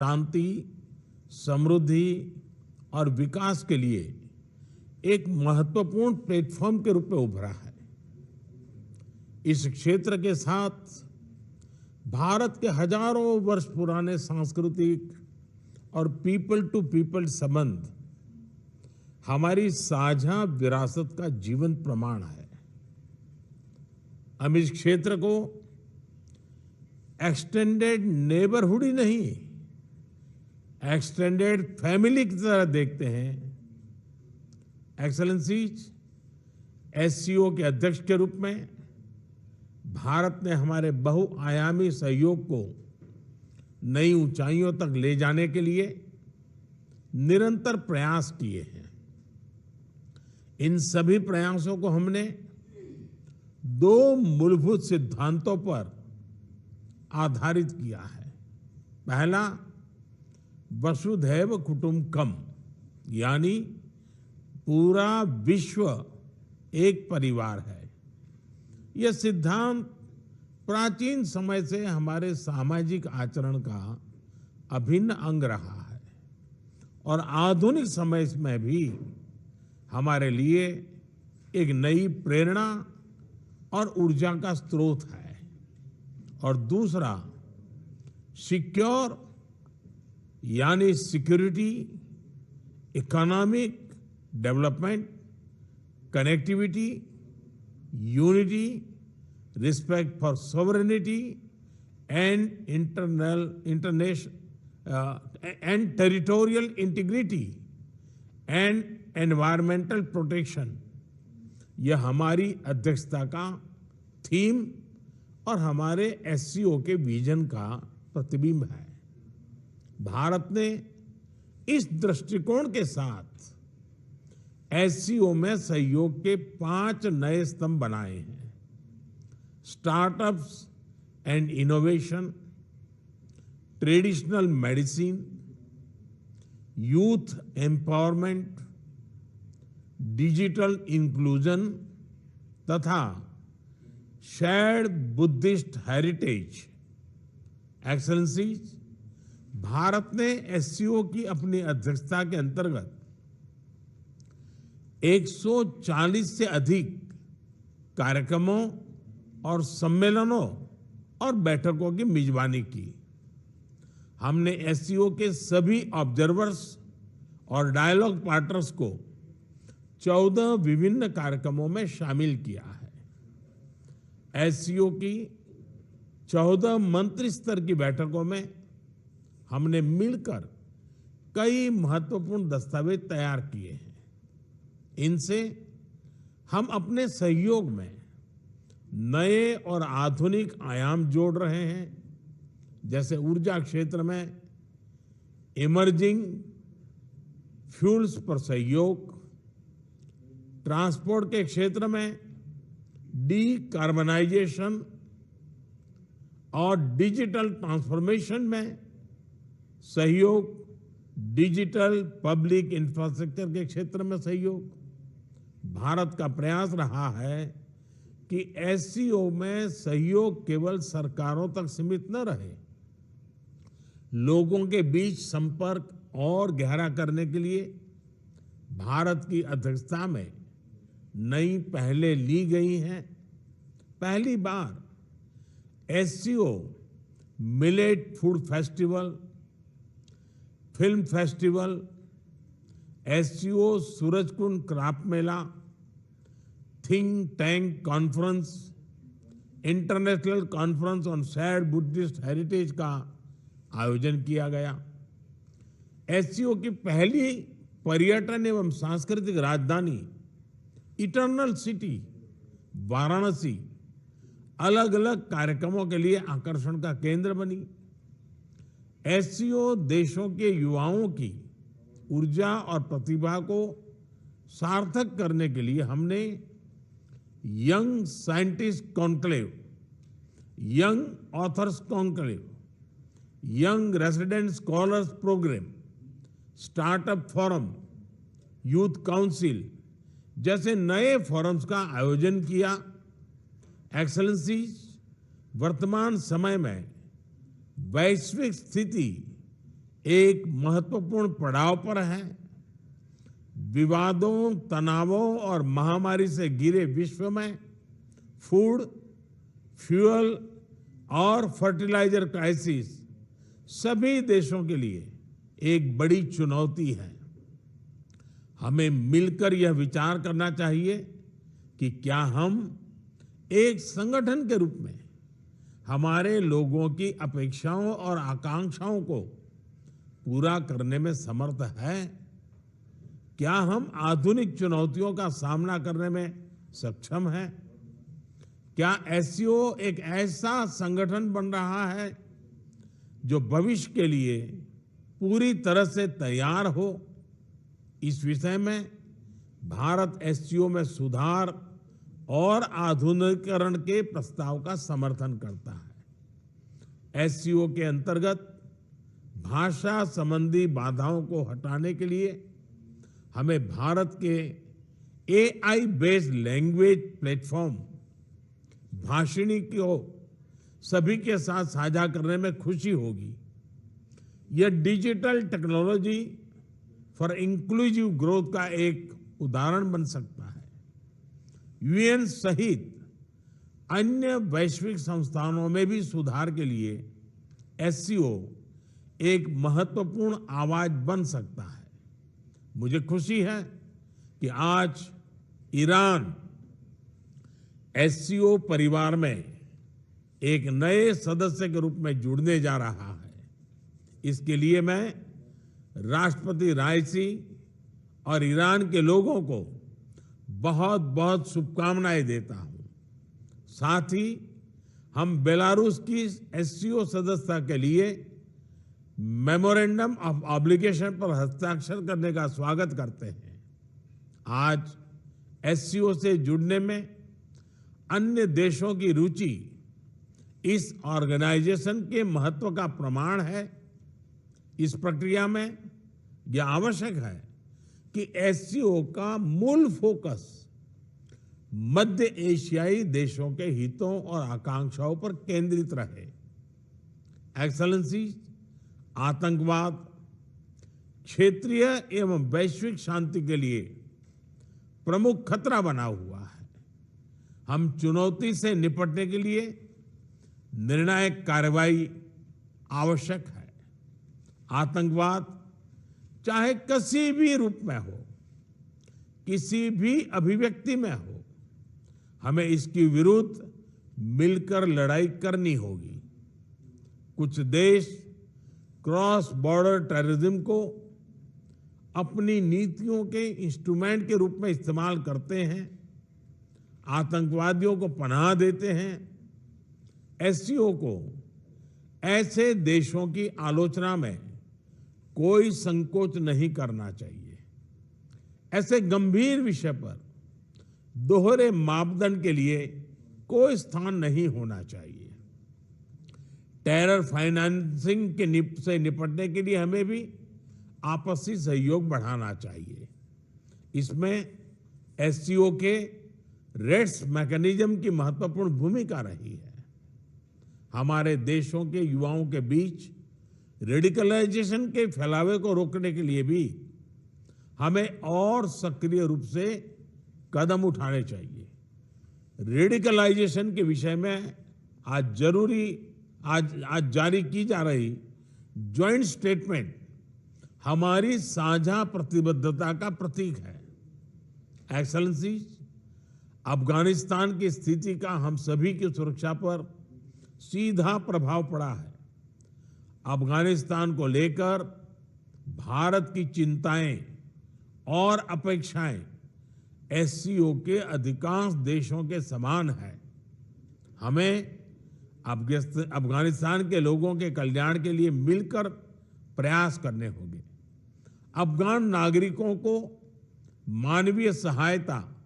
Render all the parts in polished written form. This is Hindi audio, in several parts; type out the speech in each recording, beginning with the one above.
शांति, समृद्धि और विकास के लिए एक महत्वपूर्ण प्लेटफॉर्म के रूप में उभरा है। इस क्षेत्र के साथ भारत के हजारों वर्ष पुराने सांस्कृतिक और पीपल टू पीपल संबंध हमारी साझा विरासत का जीवंत प्रमाण है। हम इस क्षेत्र को एक्सटेंडेड नेबरहुड ही नहीं, एक्सटेंडेड फैमिली की तरह देखते हैं। एक्सेलेंसीज, एससीओ के अध्यक्ष के रूप में भारत ने हमारे बहुआयामी सहयोग को नई ऊंचाइयों तक ले जाने के लिए निरंतर प्रयास किए हैं। इन सभी प्रयासों को हमने दो मूलभूत सिद्धांतों पर आधारित किया है। पहला, वसुधैव कुटुंबकम, यानी पूरा विश्व एक परिवार है। यह सिद्धांत प्राचीन समय से हमारे सामाजिक आचरण का अभिन्न अंग रहा है और आधुनिक समय में भी हमारे लिए एक नई प्रेरणा और ऊर्जा का स्रोत है। और दूसरा, सिक्योर, यानी security, economic development, connectivity, unity, respect for sovereignty and and territorial integrity and environmental protection, यह हमारी अध्यक्षता का थीम और हमारे एससीओ के विजन का प्रतिबिंब है। भारत ने इस दृष्टिकोण के साथ एससीओ में सहयोग के 5 नए स्तंभ बनाए हैं। Startups and innovation, traditional medicine, youth empowerment, digital inclusion तथा shared Buddhist heritage. Excellencies, Bharat ने एससीओ की अपनी अध्यक्षता के अंतर्गत 140 से अधिक कार्यक्रमों और सम्मेलनों और बैठकों की मेजबानी की। हमने एससीओ के सभी ऑब्जर्वर्स और डायलॉग पार्टनर्स को 14 विभिन्न कार्यक्रमों में शामिल किया है। एससीओ की 14 मंत्री स्तर की बैठकों में हमने मिलकर कई महत्वपूर्ण दस्तावेज तैयार किए हैं। इनसे हम अपने सहयोग में नए और आधुनिक आयाम जोड़ रहे हैं, जैसे ऊर्जा क्षेत्र में इमर्जिंग फ्यूल्स पर सहयोग, ट्रांसपोर्ट के क्षेत्र में डीकार्बनाइजेशन और डिजिटल ट्रांसफॉर्मेशन में सहयोग, डिजिटल पब्लिक इंफ्रास्ट्रक्चर के क्षेत्र में सहयोग। भारत का प्रयास रहा है कि एससीओ में सहयोग केवल सरकारों तक सीमित न रहे। लोगों के बीच संपर्क और गहरा करने के लिए भारत की अध्यक्षता में नई पहलें ली गई हैं। पहली बार SCO millet food festival, film festival, SCO Surajkund craft mela, think tank conference, international conference on shared Buddhist heritage का आयोजन किया गया। एससीओ की पहली पर्यटन एवं सांस्कृतिक राजधानी इटर्नल सिटी वाराणसी अलग अलग कार्यक्रमों के लिए आकर्षण का केंद्र बनी। एससीओ देशों के युवाओं की ऊर्जा और प्रतिभा को सार्थक करने के लिए हमने young scientist conclave, young authors conclave, young resident scholars programme, startup forum, youth council जैसे नए फोरम्स का आयोजन किया। एक्सेलेंसीज, वर्तमान समय में वैश्विक स्थिति एक महत्वपूर्ण पड़ाव पर है। विवादों, तनावों और महामारी से घिरे विश्व में फूड, फ्यूल और फर्टिलाइजर क्राइसिस सभी देशों के लिए एक बड़ी चुनौती है। हमें मिलकर यह विचार करना चाहिए कि क्या हम एक संगठन के रूप में हमारे लोगों की अपेक्षाओं और आकांक्षाओं को पूरा करने में समर्थ हैं? क्या हम आधुनिक चुनौतियों का सामना करने में सक्षम हैं? क्या एससीओ एक ऐसा संगठन बन रहा है जो भविष्य के लिए पूरी तरह से तैयार हो? इस विषय में भारत एससीओ में सुधार और आधुनिकीकरण के प्रस्ताव का समर्थन करता है। एससीओ के अंतर्गत भाषा संबंधी बाधाओं को हटाने के लिए हमें भारत के AI based language platform Bhashini को सभी के साथ साझा करने में खुशी होगी। यह digital technology for inclusive growth का एक उदाहरण बन सकता है। यूएन सहित अन्य वैश्विक संस्थानों में भी सुधार के लिए एससीओ एक महत्वपूर्ण आवाज बन सकता है। मुझे खुशी है कि आज ईरान एससीओ परिवार में एक नए सदस्य के रूप में जुड़ने जा रहा है। इसके लिए मैं राष्ट्रपति राइसी और ईरान के लोगों को बहुत बहुत शुभकामनाएं देता हूं। साथ ही हम बेलारूस की एससीओ सदस्यता के लिए मेमोरेंडम ऑफ ऑब्लिगेशन पर हस्ताक्षर करने का स्वागत करते हैं। आज एससीओ से जुड़ने में अन्य देशों की रुचि इस ऑर्गेनाइजेशन के महत्व का प्रमाण है। इस प्रक्रिया में यह आवश्यक है कि एससीओ का मूल फोकस मध्य एशियाई देशों के हितों और आकांक्षाओं पर केंद्रित रहे। एक्सेलेंसी, आतंकवाद क्षेत्रीय एवं वैश्विक शांति के लिए प्रमुख खतरा बना हुआ है। हम चुनौती से निपटने के लिए निर्णायक कार्रवाई आवश्यक है। आतंकवाद चाहे किसी भी रूप में हो, किसी भी अभिव्यक्ति में हो, हमें इसके विरुद्ध मिलकर लड़ाई करनी होगी। कुछ देश क्रॉस बॉर्डर टेररिज्म को अपनी नीतियों के इंस्ट्रूमेंट के रूप में इस्तेमाल करते हैं, आतंकवादियों को पनाह देते हैं। एससीओ को ऐसे देशों की आलोचना में कोई संकोच नहीं करना चाहिए। ऐसे गंभीर विषय पर दोहरे मापदंड के लिए कोई स्थान नहीं होना चाहिए। टेरर फाइनेंसिंग से निपटने के लिए हमें भी आपसी सहयोग बढ़ाना चाहिए। इसमें एससीओ के रेड्स मैकेनिज्म की महत्वपूर्ण भूमिका रही है। हमारे देशों के युवाओं के बीच रेडिकलाइजेशन के फैलावे को रोकने के लिए भी हमें और सक्रिय रूप से कदम उठाने चाहिए। रेडिकलाइजेशन के विषय में आज जारी की जा रही ज्वाइंट स्टेटमेंट हमारी साझा प्रतिबद्धता का प्रतीक है। एक्सेलेंसी, अफगानिस्तान की स्थिति का हम सभी की सुरक्षा पर सीधा प्रभाव पड़ा है। अफगानिस्तान को लेकर भारत की चिंताएं और अपेक्षाएं एससीओ के अधिकांश देशों के समान है। हमें अफगानिस्तान के लोगों के कल्याण के लिए मिलकर प्रयास करने होंगे। अफगान नागरिकों को मानवीय सहायता,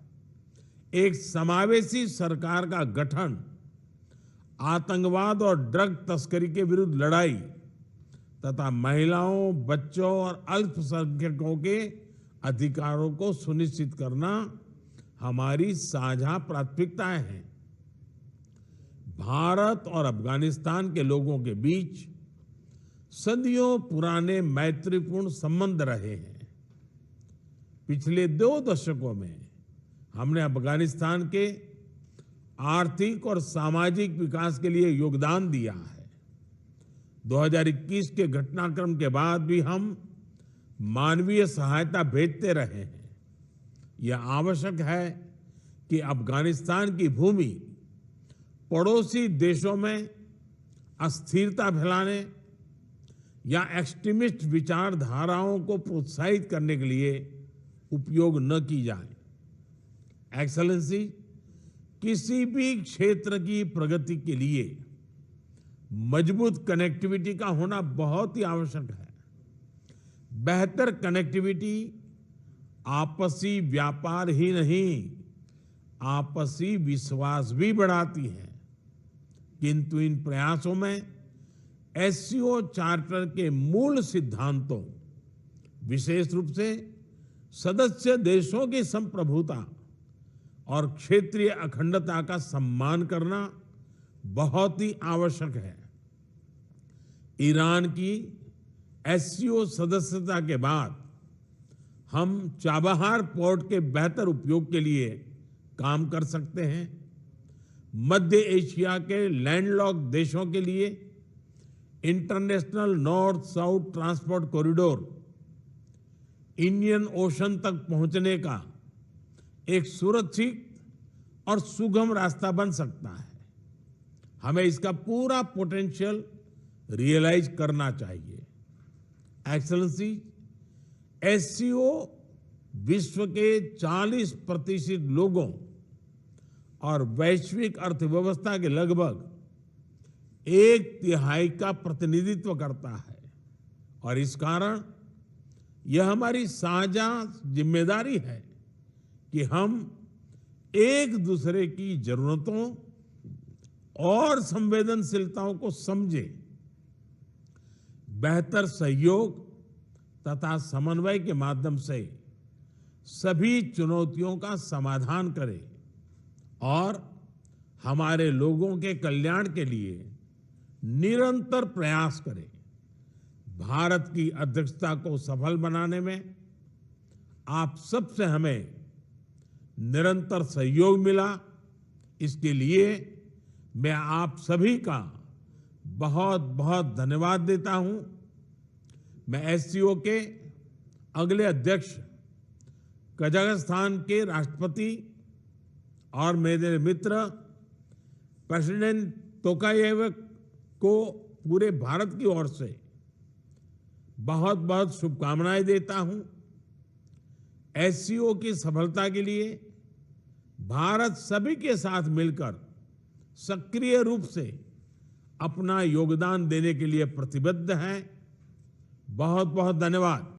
एक समावेशी सरकार का गठन, आतंकवाद और ड्रग तस्करी के विरुद्ध लड़ाई तथा महिलाओं, बच्चों और अल्पसंख्यकों के अधिकारों को सुनिश्चित करना हमारी साझा प्राथमिकताएं हैं। भारत और अफगानिस्तान के लोगों के बीच सदियों पुराने मैत्रीपूर्ण संबंध रहे हैं। पिछले 2 दशकों में हमने अफगानिस्तान के आर्थिक और सामाजिक विकास के लिए योगदान दिया है। 2021 के घटनाक्रम के बाद भी हम मानवीय सहायता भेजते रहे हैं। यह आवश्यक है कि अफगानिस्तान की भूमि पड़ोसी देशों में अस्थिरता फैलाने या एक्सट्रीमिस्ट विचारधाराओं को प्रोत्साहित करने के लिए उपयोग न की जाए। एक्सेलेंसी, किसी भी क्षेत्र की प्रगति के लिए मजबूत कनेक्टिविटी का होना बहुत ही आवश्यक है। बेहतर कनेक्टिविटी आपसी व्यापार ही नहीं, आपसी विश्वास भी बढ़ाती है। किंतु इन प्रयासों में एससीओ चार्टर के मूल सिद्धांतों, विशेष रूप से सदस्य देशों की संप्रभुता और क्षेत्रीय अखंडता का सम्मान करना बहुत ही आवश्यक है। ईरान की एससीओ सदस्यता के बाद हम चाबहार पोर्ट के बेहतर उपयोग के लिए काम कर सकते हैं। मध्य एशिया के लैंडलॉक्ड देशों के लिए international north south transport corridor Indian ocean तक पहुंचने का एक सुरक्षित और सुगम रास्ता बन सकता है। हमें इसका पूरा पोटेंशियल रियलाइज करना चाहिए। एक्सेलेंसी, एससीओ विश्व के 40% लोगों और वैश्विक अर्थव्यवस्था के लगभग 1/3 का प्रतिनिधित्व करता है और इस कारण यह हमारी साझा जिम्मेदारी है कि हम एक दूसरे की जरूरतों और संवेदनशीलताओं को समझें, बेहतर सहयोग तथा समन्वय के माध्यम से सभी चुनौतियों का समाधान करें और हमारे लोगों के कल्याण के लिए निरंतर प्रयास करें। भारत की अध्यक्षता को सफल बनाने में आप सबसे हमें निरंतर सहयोग मिला, इसके लिए मैं आप सभी का बहुत बहुत धन्यवाद देता हूं। मैं एससीओ के अगले अध्यक्ष कजाकिस्तान के राष्ट्रपति और मेरे मित्र प्रेसिडेंट तोकायेव को पूरे भारत की ओर से बहुत बहुत शुभकामनाएं देता हूं। एससीओ की सफलता के लिए भारत सभी के साथ मिलकर सक्रिय रूप से अपना योगदान देने के लिए प्रतिबद्ध है। बहुत बहुत धन्यवाद।